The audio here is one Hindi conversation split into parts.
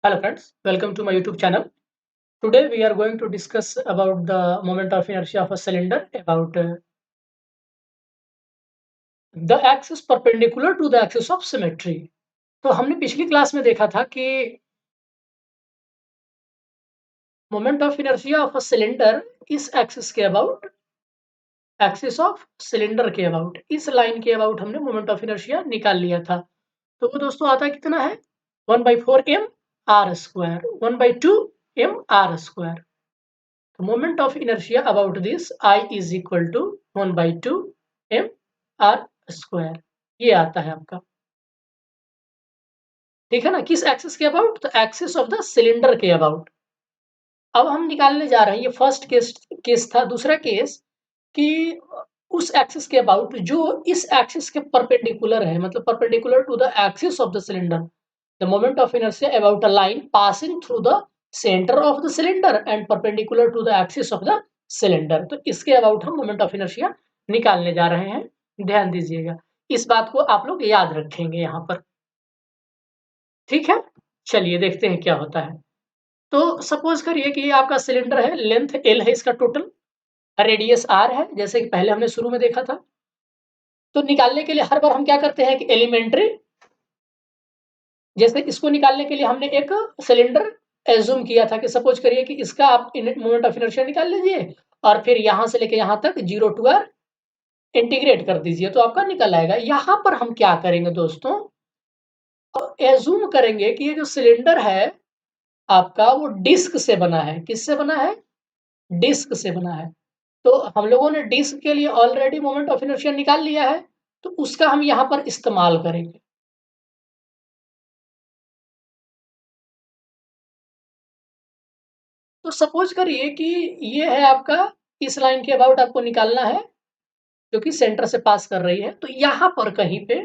Hello friends, welcome to my YouTube channel. Today we are going to discuss about the moment of inertia of a cylinder about the axis perpendicular to the axis of symmetry. तो हमने पिछली क्लास में देखा था कि moment of inertia of a cylinder इस एक्सिस के अबाउट एक्सिस ऑफ सिलेंडर के अबाउट इस लाइन के अबाउट हमने मोमेंट ऑफ इनर्शिया निकाल लिया था। तो वो दोस्तों आता कितना है 1/4 m r², 1/2 m r²। Moment of inertia about this I is equal to 1/2 m r²। ये आता है आपका, ठीक है ना। किस एक्सिस के अबाउट? तो एक्सिस ऑफ द सिलेंडर के अबाउट। अब हम निकालने जा रहे हैं, ये फर्स्ट केस था। दूसरा केस कि उस एक्सिस के अबाउट जो इस एक्सिस के परपेंडिकुलर है, मतलब perpendicular to the axis of the cylinder, the moment of inertia about a line passing through the centre of the cylinder and perpendicular to the axis of the cylinder. तो इसके अबाउट हम मोमेंट ऑफ इनर्शिया निकालने जा रहे हैं। ध्यान दीजिएगा, इस बात को आप लोग याद रखेंगे यहाँ पर, ठीक है। चलिए देखते हैं क्या होता है। तो सपोज करिए कि ये आपका सिलेंडर है, लेंथ एल है इसका टोटल, रेडियस आर है, जैसे कि पहले हमने शुरू में देखा था। तो निकालने के लिए हर बार हम क्या करते हैं कि एलिमेंट्री, जैसे इसको निकालने के लिए हमने एक सिलेंडर एज्यूम किया था कि सपोज करिए कि इसका आप मोमेंट ऑफ इनर्शिया निकाल लीजिए और फिर यहां से लेके यहां तक 0 टू आर इंटीग्रेट कर दीजिए, तो आपका निकल आएगा। यहां पर हम क्या करेंगे दोस्तों, एज्यूम करेंगे कि ये जो सिलेंडर है आपका वो डिस्क से बना है। किससे बना है? डिस्क से बना है। तो हम लोगों ने डिस्क के लिए ऑलरेडी मोमेंट ऑफ इनर्शिया निकाल लिया है, तो उसका हम यहाँ पर इस्तेमाल करेंगे। तो सपोज करिए कि ये है आपका, इस लाइन के अबाउट आपको निकालना है जो कि सेंटर से पास कर रही है। तो यहाँ पर कहीं पे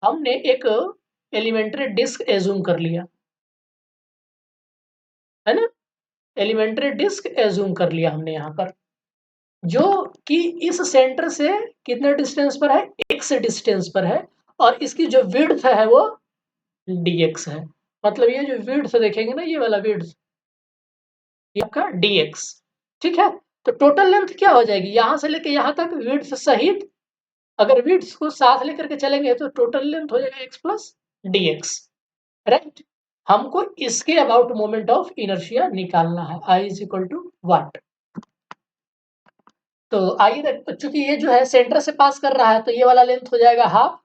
हमने एक एलिमेंट्री डिस्क एज्यूम कर लिया है ना, एलिमेंट्री डिस्क एज्यूम कर लिया हमने यहाँ पर, जो कि इस सेंटर से कितने डिस्टेंस पर है, x डिस्टेंस पर है, और इसकी जो विड्थ है वो dx है। मतलब ये जो विड्थ देखेंगे ना, ये वाला विड्थ, ये आपका dx, ठीक है। तो टोटल लेंथ क्या हो जाएगी, यहां से लेके यहां तक विड्थ सहित, अगर विड्थ को साथ लेकर के चलेंगे तो टोटल लेंथ हो जाएगा x प्लस dx, राइट। हमको इसके अबाउट मोमेंट ऑफ इनर्शिया निकालना है, I is equal to what. तो आइए, चूंकि ये जो है सेंटर से पास कर रहा है तो ये वाला लेंथ हो जाएगा हाफ,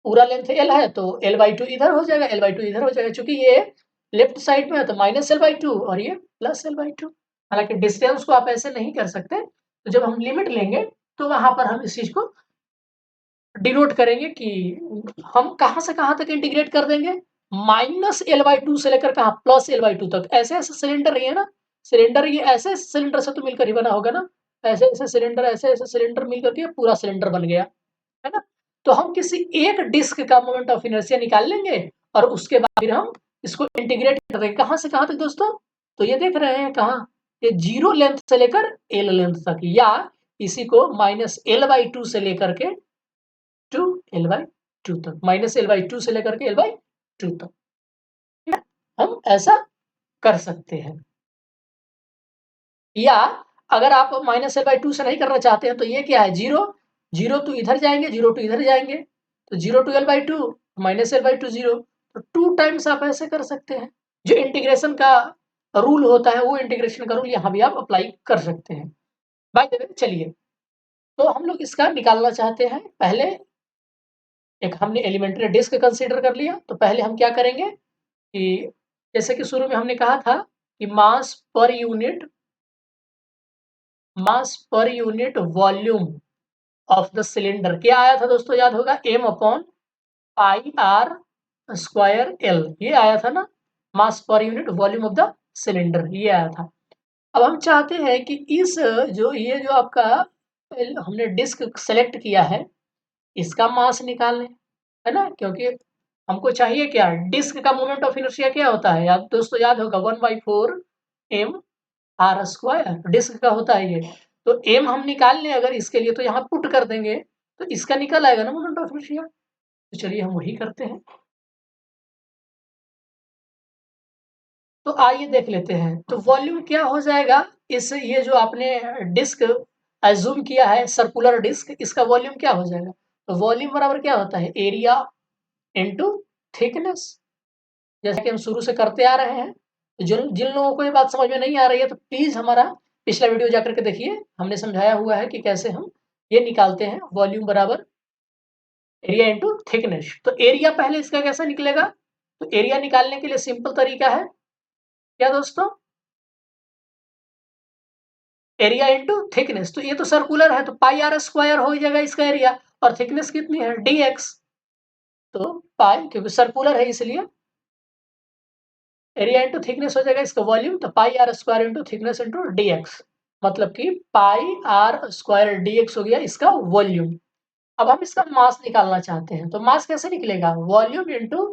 पूरा लेंथ एल है तो l/2 इधर हो जाएगा, l/2 इधर हो जाएगा। चूंकि ये लेफ्ट साइड में है तो -l/2 और ये +l/2। हालांकि डिस्टेंस को आप ऐसे नहीं कर सकते, तो जब हम लिमिट लेंगे तो वहां पर हम इस चीज को डिनोट करेंगे कि हम कहां से कहां तक इंटीग्रेट कर देंगे, -l/2 से लेकर कहा +l/2 तक। ऐसे ऐसे सिलेंडर ही है ना, सिलेंडर ये ऐसे सिलेंडर से तो मिलकर ही बना होगा ना, ऐसे ऐसे सिलेंडर, ऐसे ऐसे सिलेंडर मिलकर के पूरा सिलेंडर बन गया है ना। तो हम किसी एक डिस्क का मोमेंट ऑफ इनर्शिया निकाल लेंगे और उसके बाद फिर हम इसको इंटीग्रेट कर देंगे कहां से कहां तक दोस्तों। तो ये देख रहे हैं कहाँ, ये 0 लेंथ से लेकर एल लेंथ तक, या इसी को -l/2 से लेकर के टू l/2 तक, -l/2 से लेकर के l/2 तक, ठीक है? हम ऐसा कर सकते हैं। या अगर आप -l/2 से नहीं करना चाहते हैं तो ये क्या है, 0, 0 तो इधर जाएंगे, 0 तो इधर जाएंगे, तो 0 टू l/2, -l/2 0, तो 2 टाइम्स आप ऐसे कर सकते हैं। जो इंटीग्रेशन का रूल होता है वो इंटीग्रेशन का रूल यहाँ भी आप अप्लाई कर सकते हैं। बाय द वे, चलिए, तो हम लोग इसका निकालना चाहते हैं। पहले एक हमने एलिमेंट्री डिस्क कंसीडर कर लिया, तो पहले हम क्या करेंगे कि जैसे कि शुरू में हमने कहा था कि mass per unit volume of the cylinder क्या आया था दोस्तों, याद होगा, m/πr²L, ये आया था ना, mass per unit volume of the cylinder, ये आया था। अब हम चाहते हैं कि इस ये जो आपका हमने डिस्क सेलेक्ट किया है, इसका मास निकाल लें, है ना, क्योंकि हमको चाहिए क्या, डिस्क का मोमेंट ऑफ इनर्शिया क्या होता है, याद दोस्तों, याद होगा 1/4 m r², डिस्क का होता है ये। तो m हम निकाल लें अगर इसके लिए, तो यहाँ पुट कर देंगे तो इसका निकल आएगा ना मोमेंट ऑफ इनर्शिया। तो चलिए हम वही करते हैं। तो आइए देख लेते हैं। तो वॉल्यूम क्या हो जाएगा, इस ये जो आपने डिस्क एज्यूम किया है सर्कुलर डिस्क, इसका वॉल्यूम क्या हो जाएगा? तो वॉल्यूम बराबर क्या होता है, एरिया इनटू थिकनेस, जैसे कि हम शुरू से करते आ रहे हैं। तो जिन जिन लोगों को ये बात समझ में नहीं आ रही है तो प्लीज हमारा पिछला वीडियो जाकर के देखिए, हमने समझाया हुआ है कि कैसे हम ये निकालते हैं, वॉल्यूम बराबर एरिया इंटू थिकनेस। तो एरिया पहले इसका कैसा निकलेगा, तो एरिया निकालने के लिए सिंपल तरीका है क्या दोस्तों, एरिया इंटू थिकनेस। तो ये तो सर्कुलर है तो पाई आर स्क्वायर हो जाएगा इसका एरिया, और थिकनेस कितनी है डी एक्स, तो पाई क्योंकि सर्कुलर है इसलिए एरिया इंटू थिकनेस हो जाएगा इसका वॉल्यूम, तो pi are square into thickness into d x, मतलब कि pi are square d x हो गया इसका वॉल्यूम। अब हम इसका मास निकालना चाहते हैं, तो मास कैसे निकलेगा, volume into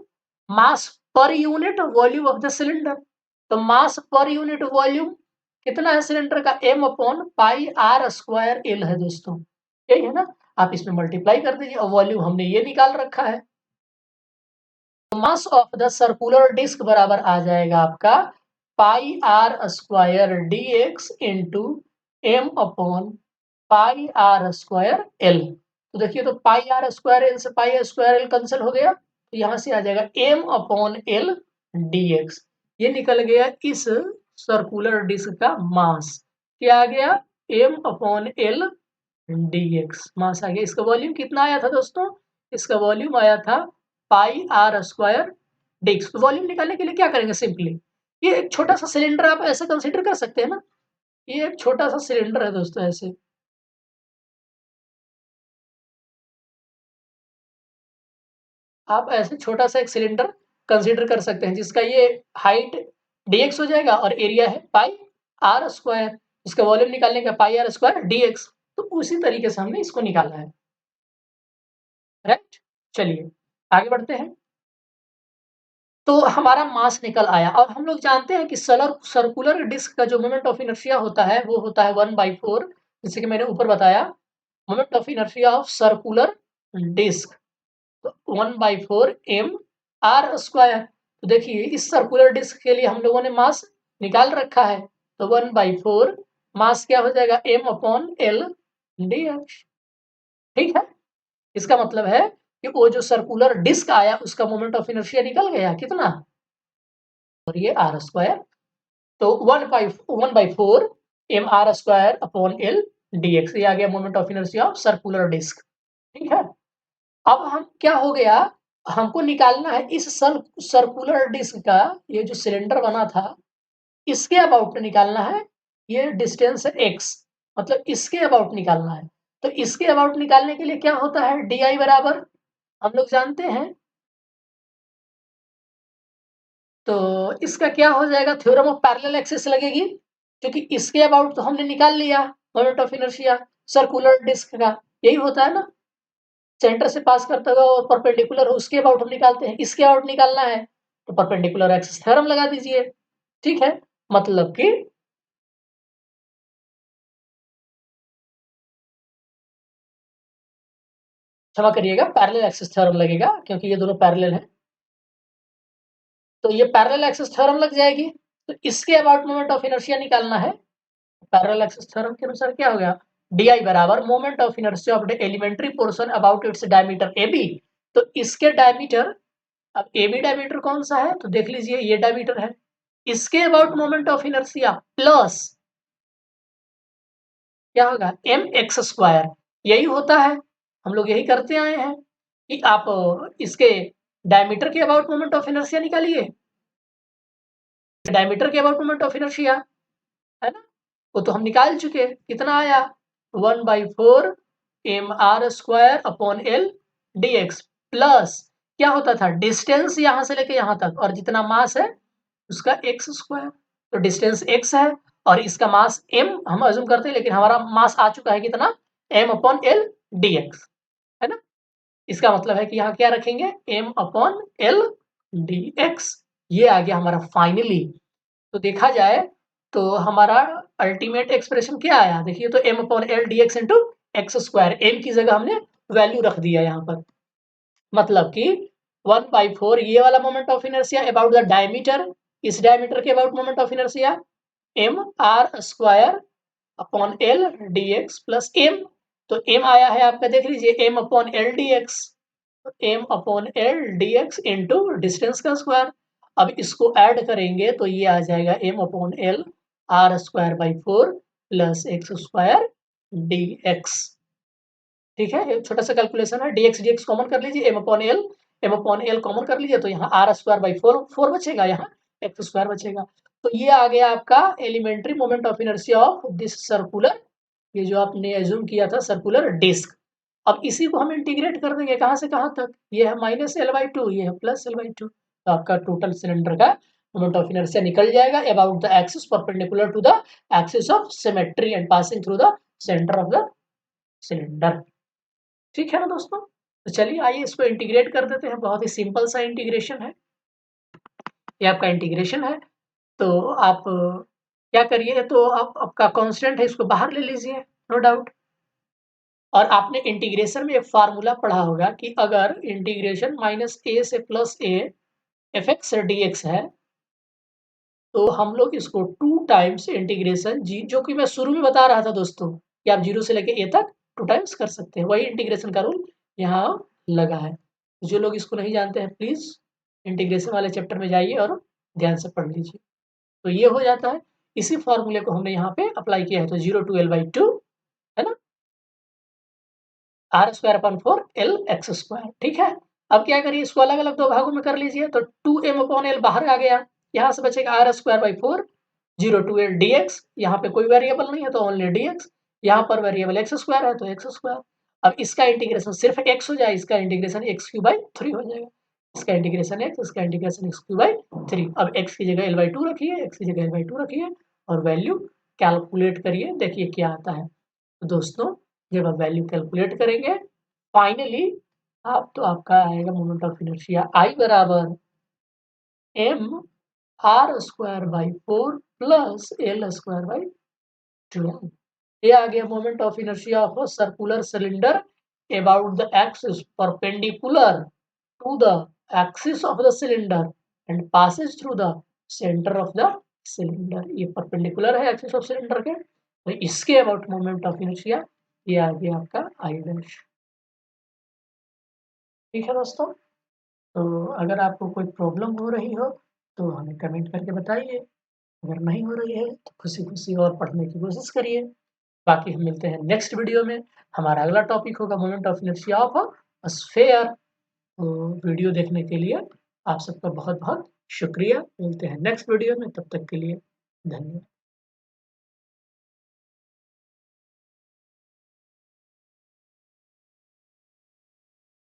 mass per unit volume of the cylinder. तो मास पर यूनिट वॉल्यूम कितना है सिलेंडर का, M upon pi are square L है दोस्तों, यही है ना। आप इसमें मल्टीप्लाई कर दीजिए और वॉल्यूम हमने ये निकाल रखा है। Mass of the circular disc बराबर आ जाएगा आपका pi are square d x into m upon pi are square l. तो देखिए, तो पाई आर स्क्वायर एल से पाई स्क्वायर एल कैंसिल हो गया, तो यहां से आ जाएगा M upon L D X. ये निकल गया इस सर्कुलर डिस्क का मास, क्या आ गया, m upon L D x mass आ गया। इसका वॉल्यूम कितना आया था दोस्तों, इसका वॉल्यूम आया था पाई आर स्क्वायर डी एक्स। तो वॉल्यूम निकालने के लिए क्या करेंगे, सिंपली ये एक छोटा सा सिलेंडर आप ऐसे कंसिडर कर सकते हैं ना, ये एक छोटा सा सिलेंडर है दोस्तों, ऐसे आप ऐसे छोटा सा एक सिलेंडर कंसीडर कर सकते हैं जिसका ये हाइट dx हो जाएगा और एरिया है पाई आर स्क्वायर, इसका वॉल्यूम निकालने का पाई आर स्क्वायर dx। तो उसी तरीके से हमने इसको निकाला है, राइट। चलिए आगे बढ़ते हैं। तो हमारा मास निकल आया, और हम लोग जानते हैं कि सर्कुलर डिस्क का जो मोमेंट ऑफ इनर्शिया होता है वो होता है 1/4, जैसे कि मैंने ऊपर बताया, moment of inertia of circular disc, तो 1/4 एम आर स्क्वायर। तो देखिए इस सर्कुलर डिस्क के लिए हम लोगों ने मास निकाल रखा है, तो 1/4 मास क्या हो जाएगा, M upon L D X. ठीक है, इसका मतलब है कि वो जो सर्कुलर डिस्क आया उसका मोमेंट ऑफ इनर्शिया निकल गया कितना, और ये आर स्क्वायर, तो 1/4 M R square upon L D X, ये आ गया moment of inertia of circular disc. ठीक है, अब हम क्या हो गया, हमको निकालना है इस सर्कुलर डिस्क का, ये जो सिलेंडर बना था इसके अबाउट निकालना है, ये डिस्टेंस है एक्स, मतलब इसके अबाउट निकालना है। तो इसके अबाउट निकालने के लिए क्या होता है, डी आई बराबर हम लोग जानते हैं, तो इसका क्या हो जाएगा, थ्योरम ऑफ पैरेलल एक्सिस लगेगी, क्योंकि इसके अबाउट तो हमने निकाल लिया moment of inertia circular disc का, यही होता है ना, सेंटर से पास करता हुआ और परपेंडिकुलर हो उसके अबाउट हम निकालते हैं, इसके अबाउट निकालना है तो परपेंडिकुलर एक्सिस थ्योरम लगा दीजिए। ठीक है, मतलब कि क्षमा करिएगा, पैरेलल एक्सिस थ्योरम लगेगा क्योंकि ये दोनों पैरेलल हैं, तो ये पैरेलल एक्सिस थ्योरम लग जाएगी। तो इसके अबाउट मोमेंट ऑफ इनर्शिया निकालना है, पैरेलल एक्सिस थ्योरम के अनुसार क्या हो गया, डी आई बराबर moment of inertia of the elementary portion about its diameter A B. तो इसके डायमीटर, अब ए बी डायमीटर कौन सा है, तो देख लीजिए ये डायमीटर है, इसके about moment of inertia plus क्या होगा, एम एक्स स्क्वायर, यही होता है, हम लोग यही करते आए हैं कि आप इसके डायमीटर के अबाउट मोमेंट ऑफ इनर्शिया निकालिए, डायमीटर के अबाउट मोमेंट ऑफ इनर्शिया, है ना, वो तो हम निकाल चुके, कितना आया 1/4 M R square upon L D X, plus क्या होता था, डिस्टेंस यहां से लेके यहां तक और जितना मास है उसका एक्स स्क्वायर, तो डिस्टेंस एक्स है और इसका मास एम हम अज्यूम करते हैं, लेकिन हमारा मास आ चुका है कितना, M upon L D X, है ना। इसका मतलब है कि यहाँ क्या रखेंगे, M upon L D X, ये आ गया हमारा फाइनली। तो देखा जाए तो हमारा अल्टीमेट एक्सप्रेशन क्या आया, देखिए, तो M upon L D x into X square, M की जगह हमने वैल्यू रख दिया यहाँ पर, मतलब कि 1/4 ये वाला moment of inertia about the diameter इस डायमीटर के about moment of inertia mr² upon l dx plus m। तो m आया है आपका, देख लीजिए m upon l dx, m upon l dx into distance का स्क्वायर। अब इसको ऐड करेंगे तो ये आ जाएगा m upon l r²/4 plus x² dx। ठीक है, एक छोटा सा कैलकुलेशन है, dx कॉमन कर लीजिए, m अपॉन l कॉमन कर लीजिए, तो यहाँ r²/4 बचेगा, यहाँ x² बचेगा। तो ये आ गया आपका elementary moment of inertia of this circular, ये जो आपने एज्यूम किया था सर्कुलर डिस्क। अब इसी को हम इंटीग्रेट कर देंगे कहाँ से कहाँ तक, ये है -L/2, ये है +L/2। तो आपका टोटल सिलेंडर का मोमेंट ऑफ इनर्शिया निकल जाएगा about the axis perpendicular to the axis of symmetry and passing through the centre of the cylinder. ठीक है ना दोस्तों, तो चलिए आइए इसको इंटीग्रेट कर देते हैं। बहुत ही सिंपल सा इंटीग्रेशन है, ये आपका इंटीग्रेशन है। तो आप क्या करिए, तो आप आपका कांस्टेंट है इसको बाहर ले लीजिए, नो डाउट। और आपने इंटीग्रेशन में एक फार्मूला पढ़ा होगा कि अगर इंटीग्रेशन -a से +a fx dx है, तो हम लोग इसको 2 टाइम्स इंटीग्रेशन जी, जो कि मैं शुरू में बता रहा था दोस्तों कि आप 0 से लेके a तक 2 टाइम्स कर सकते हैं, वही इंटीग्रेशन का रूल यहाँ लगा है। जो लोग इसको नहीं जानते हैं प्लीज इंटीग्रेशन वाले चैप्टर में जाइए और ध्यान से पढ़ लीजिए। तो ये हो जाता है, इसी फॉर्मूले को हमने यहाँ पे अप्लाई किया है, तो 0 to L/2 है ना, r²/4 Lx²। ठीक है, अब क्या करिए, इसको अलग अलग 2 भागों में कर लीजिए, तो 2m/l बाहर आ गया, यहाँ से बचेगा r²/4 0 to L dx, यहाँ पे कोई वेरिएबल नहीं है तो ओनली dx, यहाँ पर वेरिएबल x² है तो x²। अब इसका इंटीग्रेशन सिर्फ x हो जाए, इसका इंटीग्रेशन x³ हो जाएगा, इसका इंटीग्रेशन x, इसका इंटीग्रेशन x³। अब x की जगह L/2 रखिए, x की जगह L/2 रखिए और वैल्यू कैलकुलेट करिए, देखिए क्या आता है। तो दोस्तों जब आप वैल्यू कैलकुलेट करेंगे फाइनली आप, तो आपका आएगा मोमेंट ऑफ इनर्शिया I बराबर mr²/4 प्लस L²/12। ये आ गया moment of inertia of a circular cylinder about the axis perpendicular to the axis of the cylinder and passes through the centre of the cylinder. ये परपेंडिकुलर है एक्सिस ऑफ सिलेंडर के, तो इसके अबाउट मोमेंट ऑफ इनर्शिया ये आ गया आपका I डैश। ठीक है दोस्तों, तो अगर आपको कोई प्रॉब्लम हो रही हो तो हमें कमेंट करके बताइए, अगर नहीं हो रही है तो खुशी-खुशी और पढ़ने की कोशिश करिए। बाकी हम मिलते हैं नेक्स्ट वीडियो में, हमारा अगला टॉपिक होगा moment of inertia of a sphere. तो वीडियो देखने के लिए आप सबका बहुत-बहुत शुक्रिया। मिलते हैं नेक्स्ट वीडियो में, तब तक के लिए धन्यवाद।